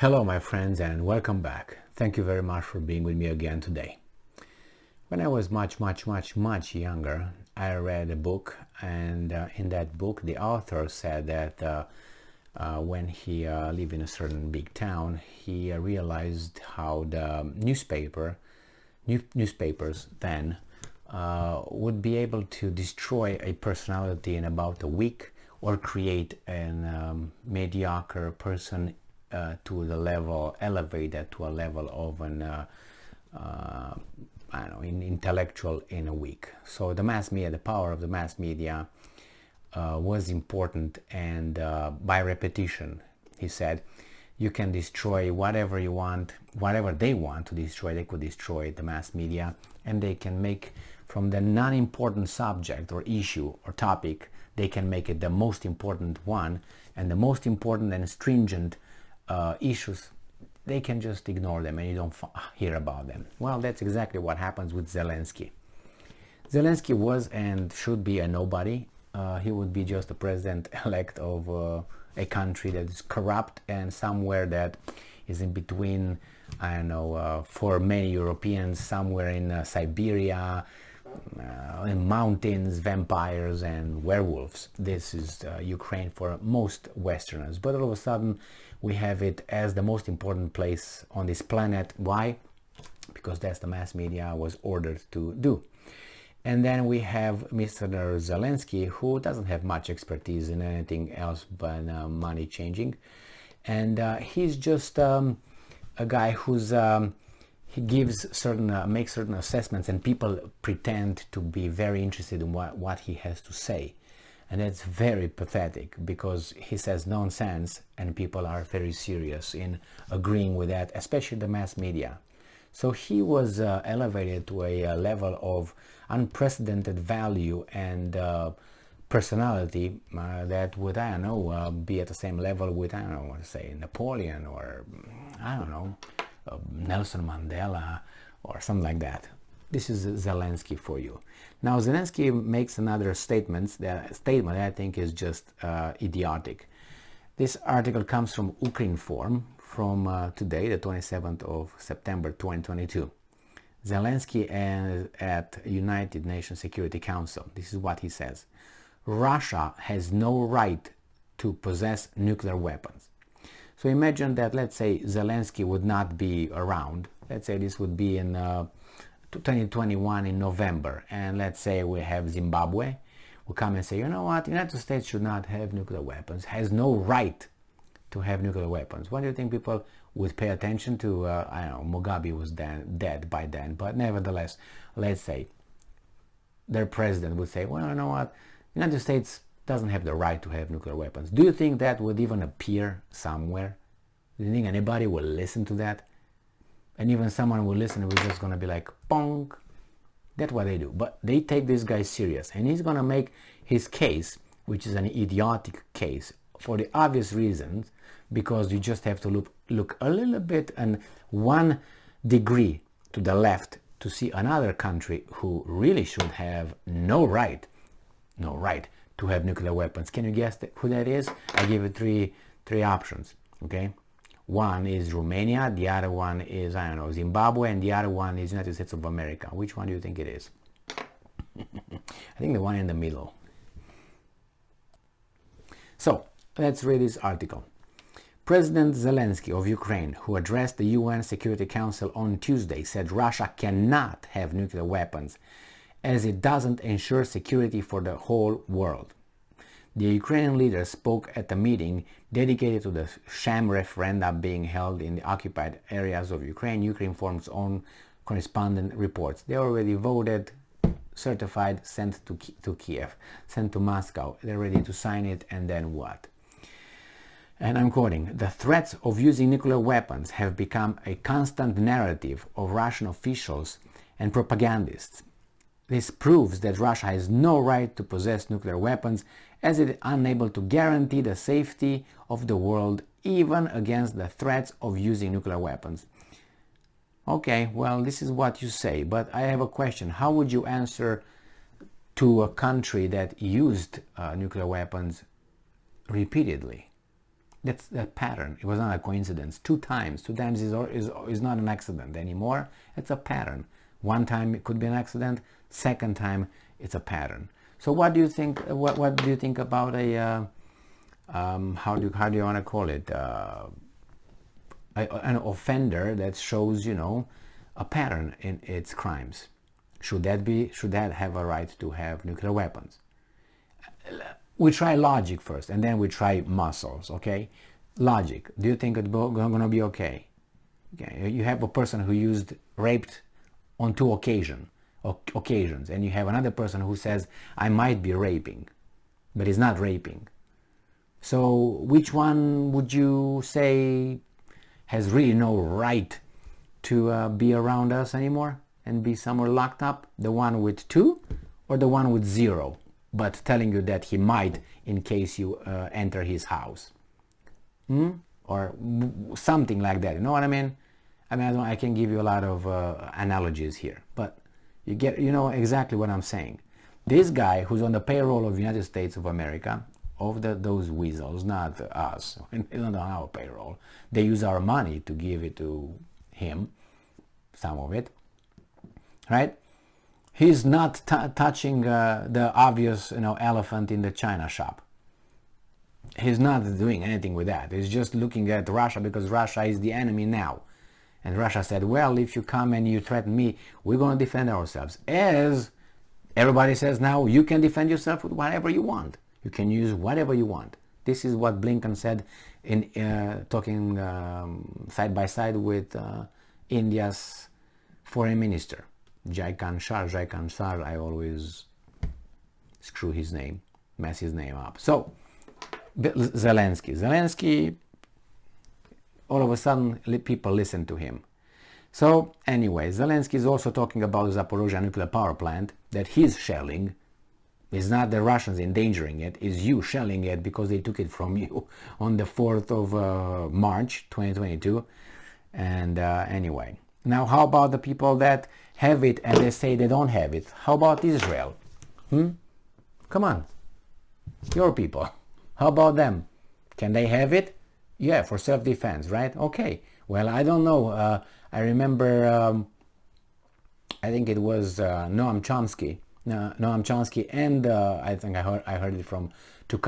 Hello my friends and welcome back. Thank you very much for being with me again today. When I was much younger, I read a book, and in that book the author said that when he lived in a certain big town, he realized how the newspapers then would be able to destroy a personality in about a week, or create a mediocre person to the level, elevated to a level of an I don't know, intellectual in a week. So the mass media, the power of the mass media was important, and by repetition, he said, you can destroy whatever you want, whatever they want to destroy. They could destroy the mass media, and they can make from the non-important subject or issue or topic, they can make it the most important one, and the most important and stringent issues, they can just ignore them and you don't hear about them. Well, that's exactly what happens with Zelensky. Zelensky was and should be a nobody. He would be just the president-elect of a country that is corrupt, and somewhere that is in between, I don't know, for many Europeans, somewhere in Siberia, in mountains, vampires and werewolves. This is Ukraine for most Westerners, but all of a sudden we have it as the most important place on this planet. Why? Because that's the mass media was ordered to do. And then we have Mr. Zelensky, who doesn't have much expertise in anything else but money changing, and he's just a guy who's he gives certain, makes certain assessments, and people pretend to be very interested in what he has to say. And that's very pathetic, because he says nonsense and people are very serious in agreeing with that, especially the mass media. So he was elevated to a level of unprecedented value and personality that would, I don't know, be at the same level with, I don't know, say Napoleon, or I don't know, Nelson Mandela or something like that. This is Zelensky for you. Now Zelensky makes another statement that I think is just idiotic. This article comes from Ukrinform from today, the 27th of September 2022. Zelensky at United Nations Security Council. This is what he says. Russia has no right to possess nuclear weapons. So imagine that, let's say, Zelensky would not be around. Let's say this would be in 2021 in November, and let's say we have Zimbabwe will come and say, you know what, the United States should not have nuclear weapons, has no right to have nuclear weapons. What do you think people would pay attention to? I don't know, Mugabe was dead by then, but nevertheless, let's say their president would say, well, you know what, the United States doesn't have the right to have nuclear weapons. Do you think that would even appear somewhere? Do you think anybody will listen to that? And even someone will listen, we're just going to be like, bonk. That's what they do. But they take this guy serious, and he's going to make his case, which is an idiotic case, for the obvious reasons, because you just have to look a little bit and 1 degree to the left to see another country who really should have no right to have nuclear weapons. Can you guess who that is? I give you three options, okay? One is Romania, the other one is, I don't know, Zimbabwe, and the other one is United States of America. Which one do you think it is? I think the one in the middle. So, let's read this article. President Zelensky of Ukraine, who addressed the UN Security Council on Tuesday, said Russia cannot have nuclear weapons, as it doesn't ensure security for the whole world. The Ukrainian leader spoke at a meeting dedicated to the sham referenda being held in the occupied areas of Ukraine. Ukrinform's own correspondent reports. They already voted, certified, sent to Kiev, sent to Moscow. They're ready to sign it, and then what? And I'm quoting, the threats of using nuclear weapons have become a constant narrative of Russian officials and propagandists. This proves that Russia has no right to possess nuclear weapons, as it is unable to guarantee the safety of the world, even against the threats of using nuclear weapons. Okay, well, this is what you say, but I have a question. How would you answer to a country that used nuclear weapons repeatedly? That's a pattern. It was not a coincidence. Two times is not an accident anymore. It's a pattern. One time it could be an accident. Second time it's a pattern. So what do you think? What do you think about a how do you want to call it? An offender that shows, you know, a pattern in its crimes. Should that have a right to have nuclear weapons? We try logic first, and then we try muscles, okay? Logic. Do you think it's going to be okay? Okay. You have a person who raped on two occasions, and you have another person who says, I might be raping, but he's not raping. So which one would you say has really no right to be around us anymore and be somewhere locked up? The one with 2 or the one with 0, but telling you that he might in case you enter his house? Or something like that, you know what I mean? I can give you a lot of analogies here, but you know exactly what I'm saying. This guy who's on the payroll of the United States of America, of those weasels, not us, they're not on our payroll. They use our money to give it to him, some of it, right? He's not touching the obvious, you know, elephant in the china shop. He's not doing anything with that. He's just looking at Russia because Russia is the enemy now. And Russia said, well, if you come and you threaten me, we're going to defend ourselves. As everybody says now, you can defend yourself with whatever you want. You can use whatever you want. This is what Blinken said in talking side by side with India's foreign minister, Jaikansar. I always screw his name, mess his name up. So, Zelensky, all of a sudden people listen to him. So anyway, Zelensky is also talking about the Zaporozhye nuclear power plant that he's shelling. It's not the Russians endangering it, it's you shelling it because they took it from you on the 4th of March 2022. And anyway, now how about the people that have it and they say they don't have it? How about Israel? Come on, your people. How about them? Can they have it? Yeah, for self-defense, right? Okay. Well, I don't know. I remember, I think it was Noam Chomsky, and I think I heard it from two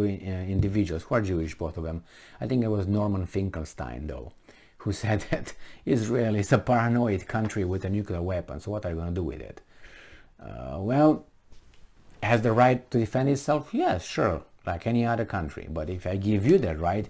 individuals who are Jewish, both of them. I think it was Norman Finkelstein, though, who said that Israel is a paranoid country with a nuclear weapon. So what are you going to do with it? Well, has the right to defend itself? Yes, sure, like any other country. But if I give you that right,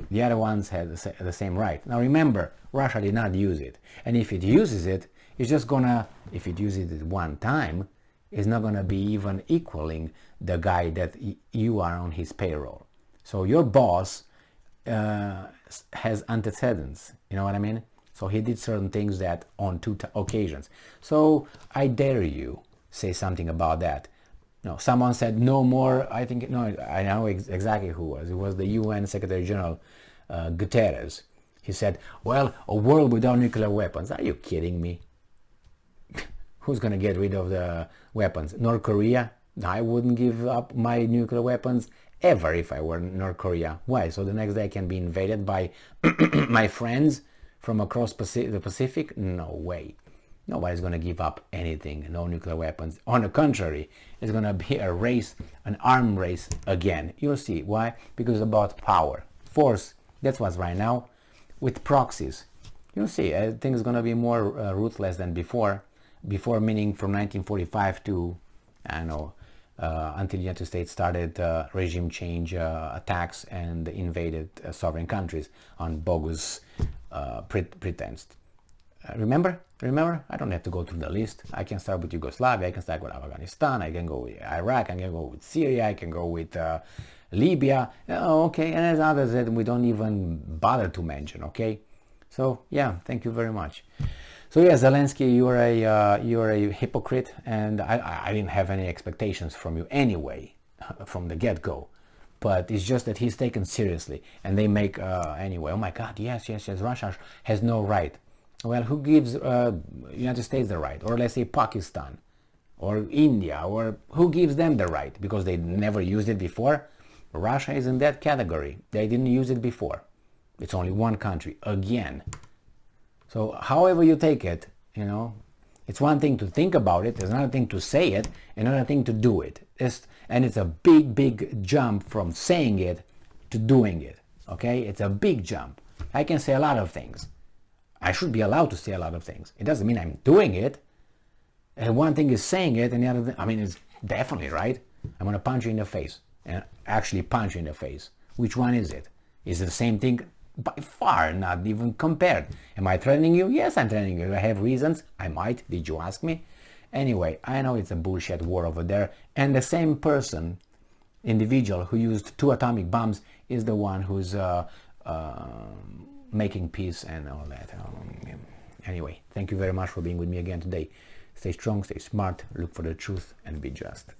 the other ones have the same right. Now remember, Russia did not use it. And if it uses it, it's just gonna, if it uses it one time, it's not gonna be even equaling the guy that you are on his payroll. So your boss has antecedents, you know what I mean? So he did certain things that on two occasions. So I dare you say something about that. No, someone said no more. I think, no, I know exactly who was. It was the UN Secretary General Guterres. He said, well, a world without nuclear weapons. Are you kidding me? Who's going to get rid of the weapons? North Korea? I wouldn't give up my nuclear weapons ever if I were North Korea. Why? So the next day I can be invaded by my friends from across the Pacific? No way. Nobody's going to give up anything, no nuclear weapons. On the contrary, it's going to be a race, an arm race again. You'll see. Why? Because it's about power, force. That's what's right now with proxies. You'll see. I think it's going to be more ruthless than before. Before meaning from 1945 to, I don't know, until the United States started regime change attacks and invaded sovereign countries on bogus pretense. Remember? I don't have to go through the list. I can start with Yugoslavia, I can start with Afghanistan, I can go with Iraq, I can go with Syria, I can go with Libya. Okay, and there's others that we don't even bother to mention, okay? So, yeah, thank you very much. So, yeah, Zelensky, you're a hypocrite, and I didn't have any expectations from you anyway, from the get-go. But it's just that he's taken seriously, and they make, anyway, oh my God, yes, Russia has no right. Well, who gives United States the right? Or let's say Pakistan or India, or who gives them the right? Because they never used it before? Russia is in that category. They didn't use it before. It's only one country, again. So however you take it, you know, it's one thing to think about it, there's another thing to say it, another thing to do it. And it's a big, big jump from saying it to doing it, okay? It's a big jump. I can say a lot of things. I should be allowed to say a lot of things. It doesn't mean I'm doing it. And one thing is saying it, and the other thing, I mean, it's definitely, right? I'm going to punch you in the face, and actually punch you in the face. Which one is it? Is it the same thing? By far, not even compared. Am I threatening you? Yes, I'm threatening you. Do I have reasons? I might. Did you ask me? Anyway, I know it's a bullshit war over there, and the same person, individual who used 2 atomic bombs is the one who's making peace and all that. Anyway, thank you very much for being with me again today. Stay strong, stay smart, look for the truth, and be just.